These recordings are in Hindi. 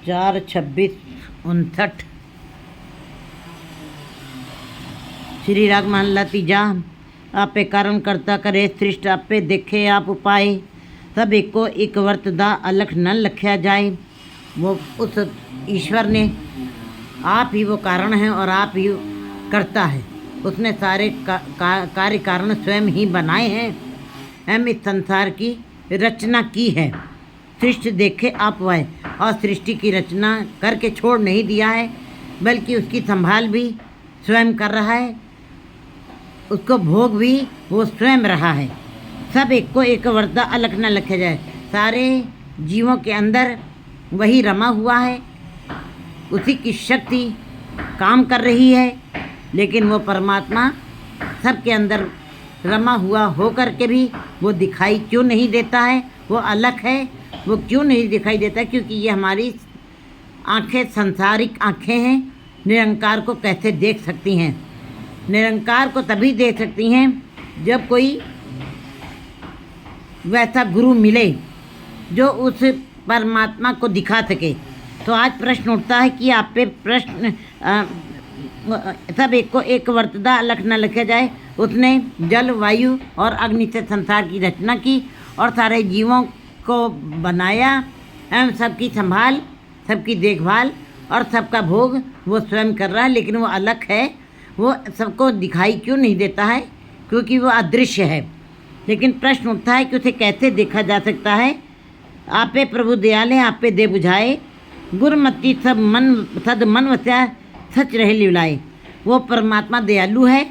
4:26-59। श्री राग मानला तीजा। आपे कारण करता करे सृष्ट, आपे देखे आप उपाय, सब एको एक वर्तदा अलख न लख्या जाए। वो उस ईश्वर ने आप ही वो कारण है और आप ही करता है। उसने सारे कार्य कारण स्वयं ही बनाए हैं। हम इस संसार की रचना की है। सृष्टि देखे आप वह, और सृष्टि की रचना करके छोड़ नहीं दिया है, बल्कि उसकी संभाल भी स्वयं कर रहा है, उसको भोग भी वो स्वयं रहा है। सब एक को एक वर्दा अलग न लखा जाए। सारे जीवों के अंदर वही रमा हुआ है, उसी की शक्ति काम कर रही है। लेकिन वो परमात्मा सबके अंदर रमा हुआ होकर के भी वो दिखाई क्यों नहीं देता है? वो अलग है, वो क्यों नहीं दिखाई देता? क्योंकि ये हमारी आँखें सांसारिक आँखें हैं। निरंकार को कैसे देख सकती हैं? निरंकार को तभी देख सकती हैं जब कोई वैसा गुरु मिले जो उस परमात्मा को दिखा सके। तो आज प्रश्न उठता है कि आप पे प्रश्न सब एक को एक वर्तदा अलग न लिखा जाए। उसने जल, वायु और अग्नि से संसार की रचना की और सारे जीवों को बनाया एवं सबकी संभाल, सबकी देखभाल और सबका भोग वो स्वयं कर रहा है। लेकिन वो अलग है, वो सबको दिखाई क्यों नहीं देता है? क्योंकि वो अदृश्य है। लेकिन प्रश्न उठता है कि उसे कैसे देखा जा सकता है? आपे प्रभु दयाल है, आपे दे बुझाए, गुरमति सब मन सद मन वस्या, सच रहे लिवलाए। वो परमात्मा दयालु है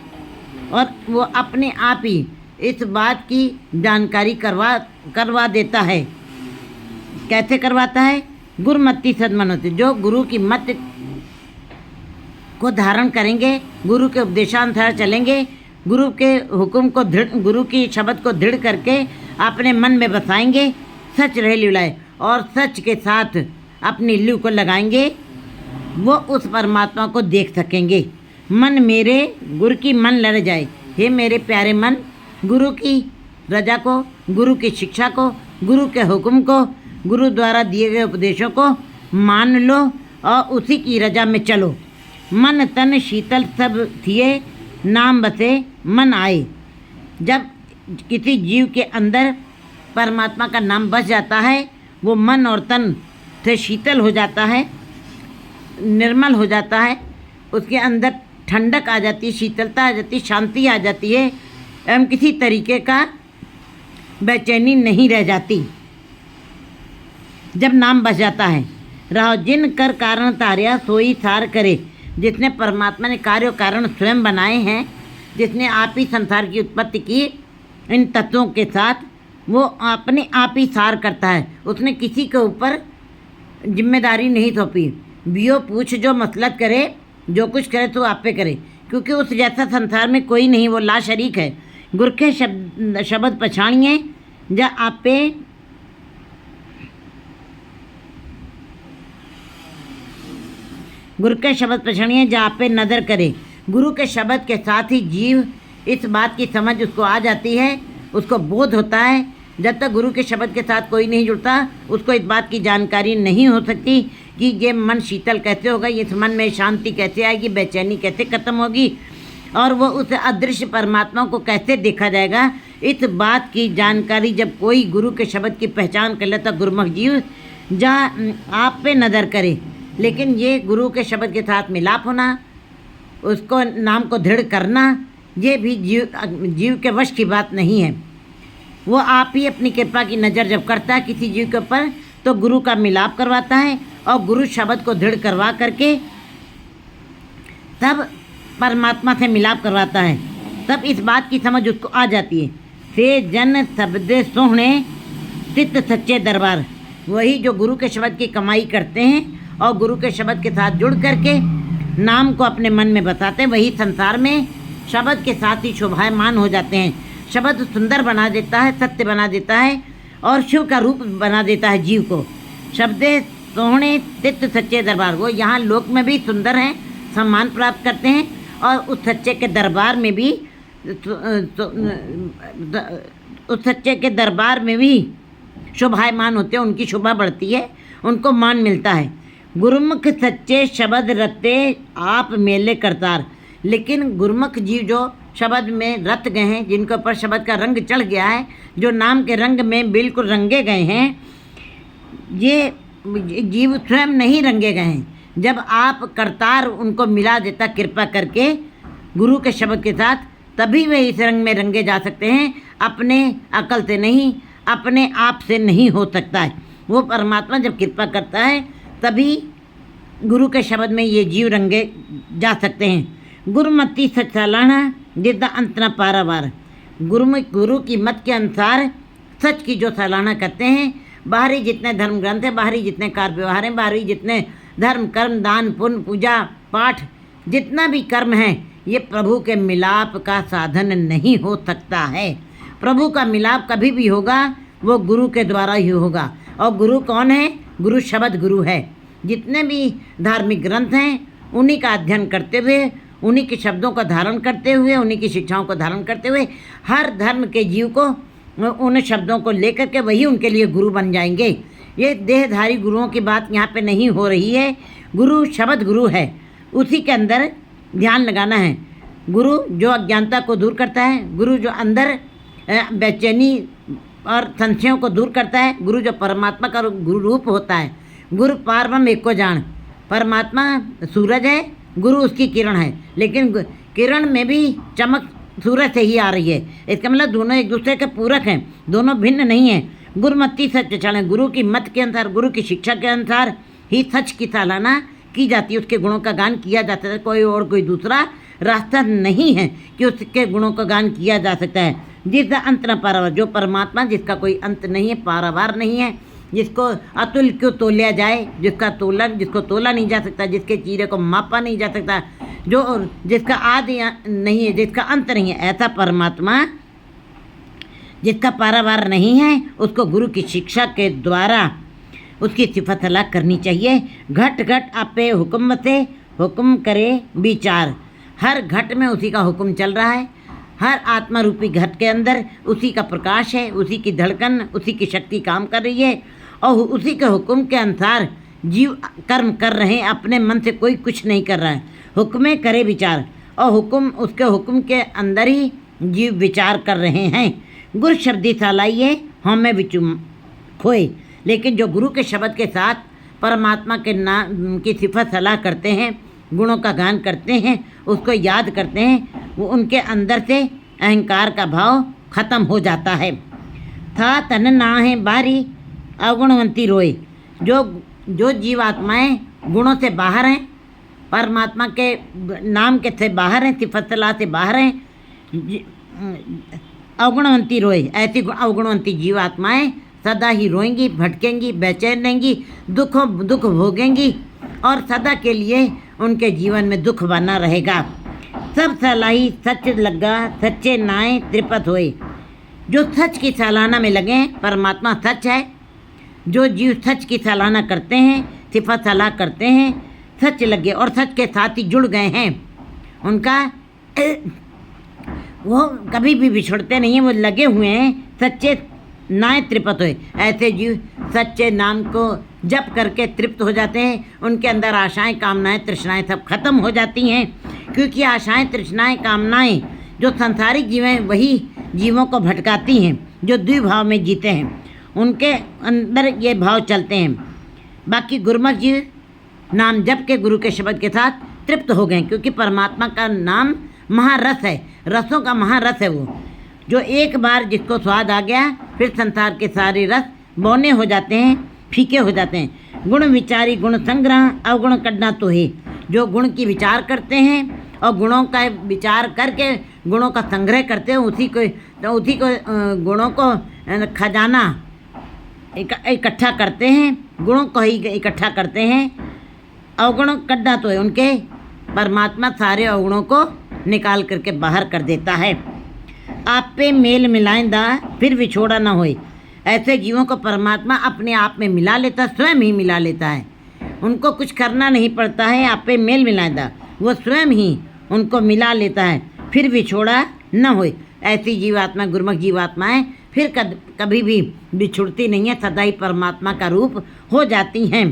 और वो अपने आप ही इस बात की जानकारी करवा देता है। कैसे करवाता है? गुरमति सदमनोति, जो गुरु की मत को धारण करेंगे, गुरु के उपदेशानुसार चलेंगे, गुरु के हुक्म को गुरु की शब्द को दृढ़ करके अपने मन में बसाएंगे, सच रहे लिवलाए, और सच के साथ अपनी लिव को लगाएंगे, वो उस परमात्मा को देख सकेंगे। मन मेरे गुरु की मन लड़ जाए। हे मेरे प्यारे मन, गुरु की रजा को, गुरु की शिक्षा को, गुरु के हुक्म को, गुरु द्वारा दिए गए उपदेशों को मान लो और उसी की रजा में चलो। मन तन शीतल सब थिए, नाम बसे मन आए। जब किसी जीव के अंदर परमात्मा का नाम बस जाता है, वो मन और तन से शीतल हो जाता है, निर्मल हो जाता है, उसके अंदर ठंडक आ जाती है, शीतलता आ जाती है, शांति आ जाती है एवं किसी तरीके का बेचैनी नहीं रह जाती जब नाम बस जाता है। रहो जिन कर कारण तार्या सोई सार करे। जिसने परमात्मा ने कार्य कारण स्वयं बनाए हैं, जिसने आप ही संसार की उत्पत्ति की इन तत्वों के साथ, वो अपने आप ही सार करता है। उसने किसी के ऊपर जिम्मेदारी नहीं सौंपी। बियो पूछ जो मसलत करे, जो कुछ करे तो आप पे करे, क्योंकि उस जैसा संसार में कोई नहीं, वो ला शरीक है। गुर के शब्द पछाणिए जा आप पे गुरु के शब्द पछाणिए जा आप पे नज़र करे। गुरु के शब्द के साथ ही जीव इस बात की समझ उसको आ जाती है, उसको बोध होता है। जब तक गुरु के शब्द के साथ कोई नहीं जुड़ता, उसको इस बात की जानकारी नहीं हो सकती कि ये मन शीतल कैसे होगा, इस मन में शांति कैसे आएगी, बेचैनी कैसे खत्म होगी, और वो उस अदृश्य परमात्मा को कैसे देखा जाएगा। इस बात की जानकारी जब कोई गुरु के शब्द की पहचान कर लेता गुरुमुख जीव, जहाँ आप पे नज़र करे। लेकिन ये गुरु के शब्द के साथ मिलाप होना, उसको नाम को दृढ़ करना, ये भी जीव के वश की बात नहीं है। वो आप ही अपनी कृपा की नज़र जब करता है किसी जीव के ऊपर, तो गुरु का मिलाप करवाता है और गुरु शब्द को दृढ़ करवा करके तब परमात्मा से मिलाप करवाता है। तब इस बात की समझ उसको आ जाती है। से जन शब्दे सोहणे चित्त सच्चे दरबार। वही जो गुरु के शब्द की कमाई करते हैं और गुरु के शब्द के साथ जुड़ करके नाम को अपने मन में बसाते हैं, वही संसार में शब्द के साथ ही शोभायमान हो जाते हैं। शब्द सुंदर बना देता है, सत्य बना देता है और शिव का रूप बना देता है जीव को। शब्दे सोहणे चित्त सच्चे दरबार। वो यहाँ लोक में भी सुंदर हैं, सम्मान प्राप्त करते हैं, और उस सच्चे के दरबार में भी उस सच्चे के दरबार में भी शोभायमान होते हैं। उनकी शोभा बढ़ती है, उनको मान मिलता है। गुरुमुख सच्चे शब्द रते आप मेले करतार। लेकिन गुरुमुख जीव जो शब्द में रत गए हैं, जिनके ऊपर शब्द का रंग चढ़ गया है, जो नाम के रंग में बिल्कुल रंगे गए हैं, ये जीव स्वयं नहीं रंगे गए हैं। जब आप करतार उनको मिला देता कृपा करके गुरु के शब्द के साथ, तभी वे इस रंग में रंगे जा सकते हैं। अपने अकल से नहीं, अपने आप से नहीं हो सकता है। वो परमात्मा जब कृपा करता है तभी गुरु के शब्द में ये जीव रंगे जा सकते हैं। गुरुमति सच सालाना जिसका अंत न पारावार। गुरु की मत के अनुसार सच की जो सालाना करते हैं, बाहरी जितने धर्म ग्रंथ हैं, बाहरी जितने कार्य व्यवहार हैं, बाहरी जितने धर्म कर्म दान पुण्य पूजा पाठ जितना भी कर्म है, ये प्रभु के मिलाप का साधन नहीं हो सकता है। प्रभु का मिलाप कभी भी होगा वो गुरु के द्वारा ही होगा। और गुरु कौन है? गुरु शब्द गुरु है। जितने भी धार्मिक ग्रंथ हैं उन्हीं का अध्ययन करते हुए, उन्हीं के शब्दों को धारण करते हुए, उन्हीं की शिक्षाओं को धारण करते हुए हर धर्म के जीव को उन शब्दों को लेकर के वही उनके लिए गुरु बन जाएंगे। ये देहधारी गुरुओं की बात यहाँ पे नहीं हो रही है। गुरु शब्द गुरु है, उसी के अंदर ध्यान लगाना है। गुरु जो अज्ञानता को दूर करता है, गुरु जो अंदर बेचैनी और संशयों को दूर करता है, गुरु जो परमात्मा का गुरु रूप होता है। गुरु पारब्रह्म एको जान। परमात्मा सूरज है, गुरु उसकी किरण है, लेकिन किरण में भी चमक सूरज से ही आ रही है। इसका मतलब दोनों एक दूसरे के पूरक हैं, दोनों भिन्न नहीं हैं। गुरुमति सच चढ़े। गुरु की मत के अनुसार, गुरु की शिक्षा के अनुसार ही सच की सालाना की जाती है, उसके गुणों का गान किया जाता है। कोई और कोई दूसरा रास्ता नहीं है कि उसके गुणों का गान किया जा सकता है। जिसका अंत न पारावार, जो परमात्मा जिसका कोई अंत नहीं है, पारावार नहीं है, जिसको अतुल क्यों तोला जाए, जिसको तोला नहीं जा सकता, जिसके चीरे को मापा नहीं जा सकता, जो जिसका आदि नहीं है, जिसका अंत नहीं है, ऐसा परमात्मा जिसका पारावार नहीं है, उसको गुरु की शिक्षा के द्वारा उसकी सिफत सलाह करनी चाहिए। घट घट आपे हुक्म से हुक्म करे विचार। हर घट में उसी का हुक्म चल रहा है, हर आत्मा रूपी घट के अंदर उसी का प्रकाश है, उसी की धड़कन, उसी की शक्ति काम कर रही है और उसी के हुक्म के अनुसार जीव कर्म कर रहे हैं। अपने मन से कोई कुछ नहीं कर रहा है। हुक्म करे विचार, और हुक्म उसके हुक्म के अंदर ही जीव विचार कर रहे हैं। गुरु शब्दी सालाइए हमें विचु खोए। लेकिन जो गुरु के शब्द के साथ परमात्मा के नाम की सिफत सलाह करते हैं, गुणों का गान करते हैं, उसको याद करते हैं, वो उनके अंदर से अहंकार का भाव खत्म हो जाता है। था तन ना है बारी अवगुणवंती रोए। जो जीवात्माएँ गुणों से बाहर हैं, परमात्मा के नाम के से बाहर हैं, सिफत सलाह से बाहर हैं, अवगुणवंती रोए। ऐसी अवगुणवंती जीवात्माएँ सदा ही रोएंगी, भटकेंगी, बेचैन रहेंगी, दुख भोगेंगी और सदा के लिए उनके जीवन में दुख बना रहेगा। सब सलाही सच लगा सच्चे नाए त्रिपत होए। जो सच की सालाना में लगे, परमात्मा सच है। जो जीव सच की सालाना करते हैं, सिफत सलाह करते हैं, सच लगे और सच के साथ ही जुड़ गए हैं, उनका वो कभी भी बिछड़ते नहीं हैं, वो लगे हुए हैं। सच्चे नाय त्रिपत होए। ऐसे जीव सच्चे नाम को जप करके तृप्त हो जाते हैं। उनके अंदर आशाएं, कामनाएं, तृष्णाएं सब खत्म हो जाती हैं। क्योंकि आशाएं, तृष्णाएं, कामनाएं जो सांसारिक जीव हैं, वही जीवों को भटकाती हैं। जो द्विभाव में जीते हैं, उनके अंदर ये भाव चलते हैं। बाकी गुरुमुख जीव नाम जप के गुरु के शब्द के साथ तृप्त हो गए, क्योंकि परमात्मा का नाम महारस है, रसों का महारस है। वो जो एक बार जिसको स्वाद आ गया, फिर संसार के सारे रस बौने हो जाते हैं, फीके हो जाते हैं। गुण विचारी गुण संग्रह अवगुण कढ़ना तो है। जो गुण की विचार करते हैं और गुणों का विचार करके गुणों का संग्रह करते हैं, उसी को गुणों को खजाना इकट्ठा करते हैं, गुणों को ही इकट्ठा करते हैं। अवगुण कढ़ना तो है, उनके परमात्मा सारे अवगुणों को निकाल करके बाहर कर देता है। आप पे मेल मिलाएंदा फिर विछोड़ा ना होए। ऐसे जीवों को परमात्मा अपने आप में मिला लेता, स्वयं ही मिला लेता है। उनको कुछ करना नहीं पड़ता है। आप पे मेल मिलाएंदा, वो स्वयं ही उनको मिला लेता है, फिर विछोड़ा न होए। ऐसी जीवात्मा गुरुमुख जीवात्माएँ फिर कभी भी बिछुड़ती नहीं है, सदा ही परमात्मा का रूप हो जाती हैं।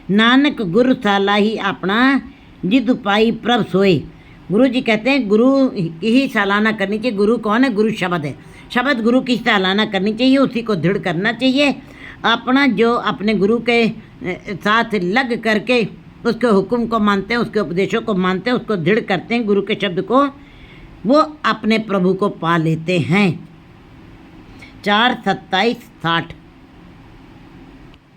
नानक गुरु साला ही अपना जिद उपाई प्रभ सोए। गुरु जी कहते हैं गुरु ही सालाना करनी चाहिए। गुरु कौन है? गुरु शब्द है। शब्द गुरु की सालाना करनी चाहिए, उसी को दृढ़ करना चाहिए। अपना जो अपने गुरु के साथ लग करके उसके हुक्म को मानते हैं, उसके उपदेशों को मानते हैं, उसको दृढ़ करते हैं, गुरु के शब्द को, वो अपने प्रभु को पा लेते हैं। 4, 27, 60।